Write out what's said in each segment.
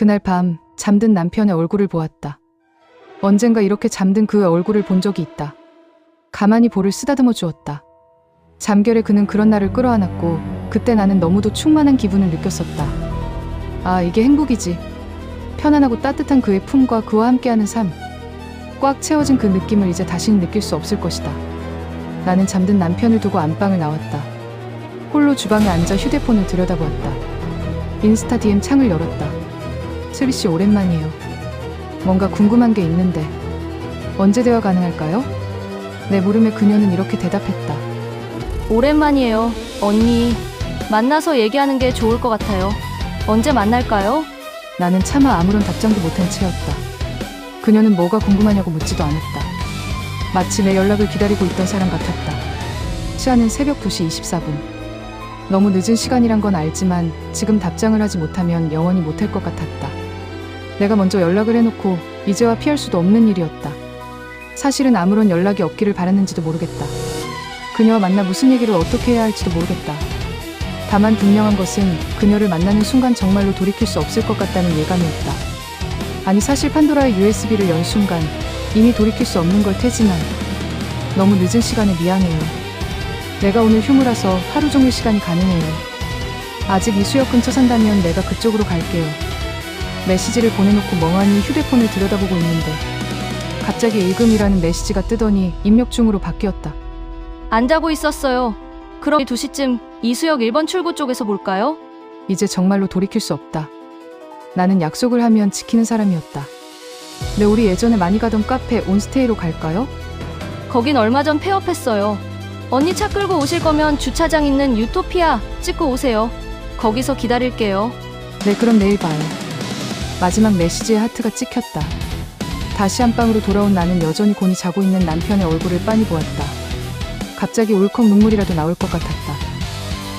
그날 밤 잠든 남편의 얼굴을 보았다. 언젠가 이렇게 잠든 그의 얼굴을 본 적이 있다. 가만히 볼을 쓰다듬어 주었다. 잠결에 그는 그런 나를 끌어안았고 그때 나는 너무도 충만한 기분을 느꼈었다. 아, 이게 행복이지. 편안하고 따뜻한 그의 품과 그와 함께하는 삶. 꽉 채워진 그 느낌을 이제 다시는 느낄 수 없을 것이다. 나는 잠든 남편을 두고 안방을 나왔다. 홀로 주방에 앉아 휴대폰을 들여다보았다. 인스타 DM 창을 열었다. 슬비씨 오랜만이에요. 뭔가 궁금한 게 있는데 언제 대화 가능할까요? 내 물음에 그녀는 이렇게 대답했다. 오랜만이에요. 언니, 만나서 얘기하는 게 좋을 것 같아요. 언제 만날까요? 나는 차마 아무런 답장도 못한 채였다. 그녀는 뭐가 궁금하냐고 묻지도 않았다. 마치 내 연락을 기다리고 있던 사람 같았다. 시간은 새벽 2시 24분. 너무 늦은 시간이란 건 알지만 지금 답장을 하지 못하면 영원히 못할 것 같았다. 내가 먼저 연락을 해놓고 이제와 피할 수도 없는 일이었다. 사실은 아무런 연락이 없기를 바랐는지도 모르겠다. 그녀와 만나 무슨 얘기를 어떻게 해야 할지도 모르겠다. 다만 분명한 것은 그녀를 만나는 순간 정말로 돌이킬 수 없을 것 같다는 예감이었다. 아니, 사실 판도라의 USB를 연 순간 이미 돌이킬 수 없는 걸 테지만 너무 늦은 시간에 미안해요. 내가 오늘 휴무라서 하루 종일 시간이 가능해요. 아직 이수역 근처 산다면 내가 그쪽으로 갈게요. 메시지를 보내놓고 멍하니 휴대폰을 들여다보고 있는데 갑자기 읽음이라는 메시지가 뜨더니 입력 중으로 바뀌었다. 안 자고 있었어요. 그럼 2시쯤 이수역 1번 출구 쪽에서 볼까요? 이제 정말로 돌이킬 수 없다. 나는 약속을 하면 지키는 사람이었다. 네, 우리 예전에 많이 가던 카페 온스테이로 갈까요? 거긴 얼마 전 폐업했어요. 언니 차 끌고 오실 거면 주차장 있는 유토피아 찍고 오세요. 거기서 기다릴게요. 네, 그럼 내일 봐요. 마지막 메시지에 하트가 찍혔다. 다시 안방으로 돌아온 나는 여전히 곤히 자고 있는 남편의 얼굴을 빤히 보았다. 갑자기 울컥 눈물이라도 나올 것 같았다.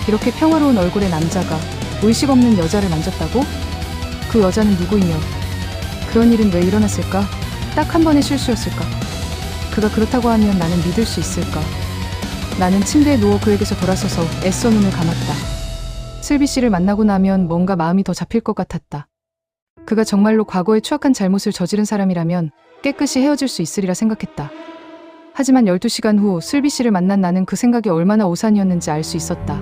이렇게 평화로운 얼굴의 남자가 의식 없는 여자를 만졌다고? 그 여자는 누구이며 그런 일은 왜 일어났을까? 딱 한 번의 실수였을까? 그가 그렇다고 하면 나는 믿을 수 있을까? 나는 침대에 누워 그에게서 돌아서서 애써 눈을 감았다. 슬비 씨를 만나고 나면 뭔가 마음이 더 잡힐 것 같았다. 그가 정말로 과거에 추악한 잘못을 저지른 사람이라면 깨끗이 헤어질 수 있으리라 생각했다. 하지만 12시간 후 슬비 씨를 만난 나는 그 생각이 얼마나 오산이었는지 알 수 있었다.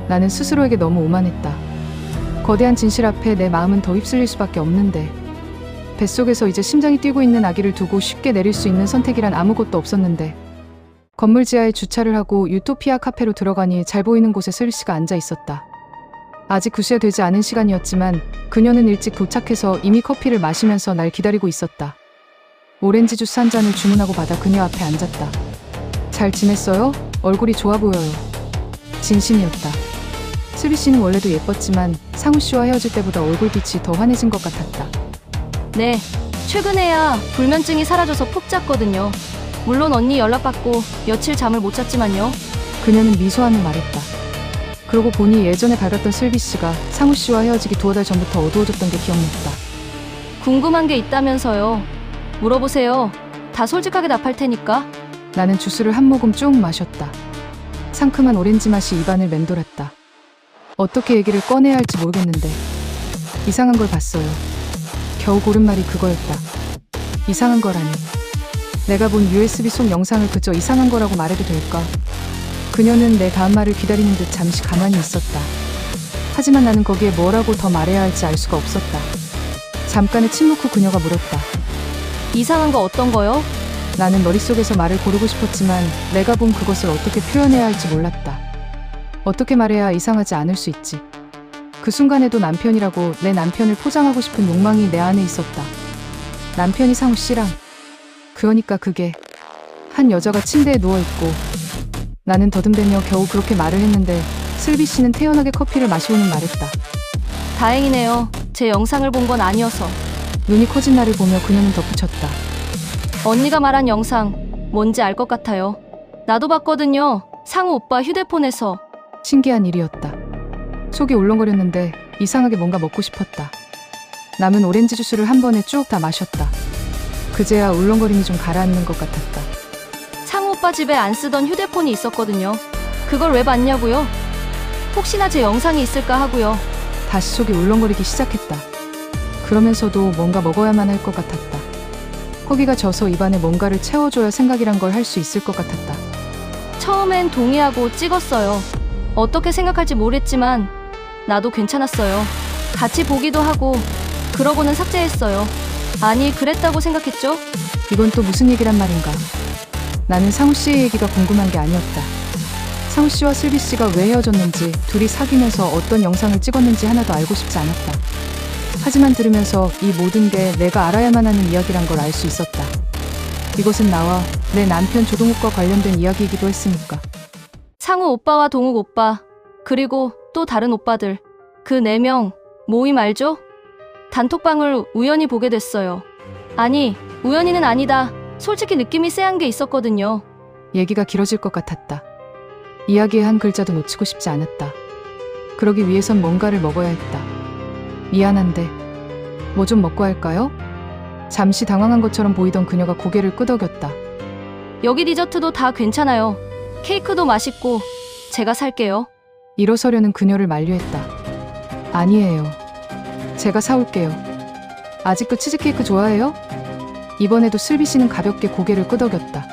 나는 스스로에게 너무 오만했다. 거대한 진실 앞에 내 마음은 더 휩쓸릴 수밖에 없는데 뱃속에서 이제 심장이 뛰고 있는 아기를 두고 쉽게 내릴 수 있는 선택이란 아무것도 없었는데 건물 지하에 주차를 하고 유토피아 카페로 들어가니 잘 보이는 곳에 슬비 씨가 앉아 있었다. 아직 9시가 되지 않은 시간이었지만 그녀는 일찍 도착해서 이미 커피를 마시면서 날 기다리고 있었다. 오렌지 주스 한 잔을 주문하고 받아 그녀 앞에 앉았다. 잘 지냈어요? 얼굴이 좋아 보여요. 진심이었다. 슬비 씨는 원래도 예뻤지만 상우 씨와 헤어질 때보다 얼굴빛이 더 환해진 것 같았다. 네, 최근에야 불면증이 사라져서 푹 잤거든요. 물론 언니 연락받고 며칠 잠을 못 잤지만요. 그녀는 미소하며 말했다. 그러고 보니 예전에 밝았던 슬비 씨가 상우 씨와 헤어지기 2달 전부터 어두워졌던 게 기억났다. 궁금한 게 있다면서요. 물어보세요. 다 솔직하게 답할 테니까. 나는 주스를 한 모금 쭉 마셨다. 상큼한 오렌지 맛이 입안을 맴돌았다. 어떻게 얘기를 꺼내야 할지 모르겠는데 이상한 걸 봤어요. 겨우 고른 말이 그거였다. 이상한 거라니. 내가 본 USB 속 영상을 그저 이상한 거라고 말해도 될까? 그녀는 내 다음 말을 기다리는 듯 잠시 가만히 있었다. 하지만 나는 거기에 뭐라고 더 말해야 할지 알 수가 없었다. 잠깐의 침묵 후 그녀가 물었다. 이상한 거 어떤 거요? 나는 머릿속에서 말을 고르고 싶었지만 내가 본 그것을 어떻게 표현해야 할지 몰랐다. 어떻게 말해야 이상하지 않을 수 있지. 그 순간에도 남편이라고 내 남편을 포장하고 싶은 욕망이 내 안에 있었다. 남편이 상우 씨랑. 그러니까 그게 한 여자가 침대에 누워있고 나는 더듬대며 겨우 그렇게 말을 했는데 슬비 씨는 태연하게 커피를 마시고는 말했다. 다행이네요. 제 영상을 본 건 아니어서. 눈이 커진 나를 보며 그녀는 덧붙였다. 언니가 말한 영상 뭔지 알 것 같아요. 나도 봤거든요. 상우 오빠 휴대폰에서. 신기한 일이었다. 속이 울렁거렸는데 이상하게 뭔가 먹고 싶었다. 남은 오렌지 주스를 한 번에 쭉 다 마셨다. 그제야 울렁거림이 좀 가라앉는 것 같았다. 상우 오빠 집에 안 쓰던 휴대폰이 있었거든요. 그걸 왜 봤냐고요? 혹시나 제 영상이 있을까 하고요. 다시 속이 울렁거리기 시작했다. 그러면서도 뭔가 먹어야만 할 것 같았다. 허기가 져서 입안에 뭔가를 채워줘야 생각이란 걸 할 수 있을 것 같았다. 처음엔 동의하고 찍었어요. 어떻게 생각할지 모르겠지만 나도 괜찮았어요. 같이 보기도 하고 그러고는 삭제했어요. 아니, 그랬다고 생각했죠? 이건 또 무슨 얘기란 말인가? 나는 상우 씨의 얘기가 궁금한 게 아니었다. 상우 씨와 슬비 씨가 왜 헤어졌는지, 둘이 사귀면서 어떤 영상을 찍었는지 하나도 알고 싶지 않았다. 하지만 들으면서 이 모든 게 내가 알아야만 하는 이야기란 걸 알 수 있었다. 이것은 나와 내 남편 조동욱과 관련된 이야기이기도 했으니까. 상우 오빠와 동욱 오빠, 그리고 또 다른 오빠들, 그 4명 모임 알죠? 단톡방을 우연히 보게 됐어요. 아니, 우연히는 아니다. 솔직히 느낌이 쎄한 게 있었거든요. 얘기가 길어질 것 같았다. 이야기의 한 글자도 놓치고 싶지 않았다. 그러기 위해선 뭔가를 먹어야 했다. 미안한데 뭐 좀 먹고 할까요? 잠시 당황한 것처럼 보이던 그녀가 고개를 끄덕였다. 여기 디저트도 다 괜찮아요. 케이크도 맛있고 제가 살게요. 일어서려는 그녀를 만류했다. 아니에요. 제가 사올게요. 아직도 치즈케이크 좋아해요? 이번에도 슬비 씨는 가볍게 고개를 끄덕였다.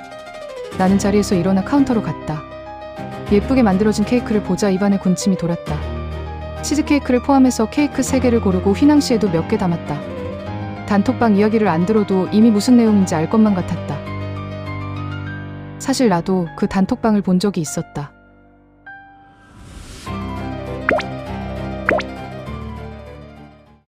나는 자리에서 일어나 카운터로 갔다. 예쁘게 만들어진 케이크를 보자 입안에 군침이 돌았다. 치즈케이크를 포함해서 케이크 3개를 고르고 휘낭시에도 몇 개 담았다. 단톡방 이야기를 안 들어도 이미 무슨 내용인지 알 것만 같았다. 사실 나도 그 단톡방을 본 적이 있었다.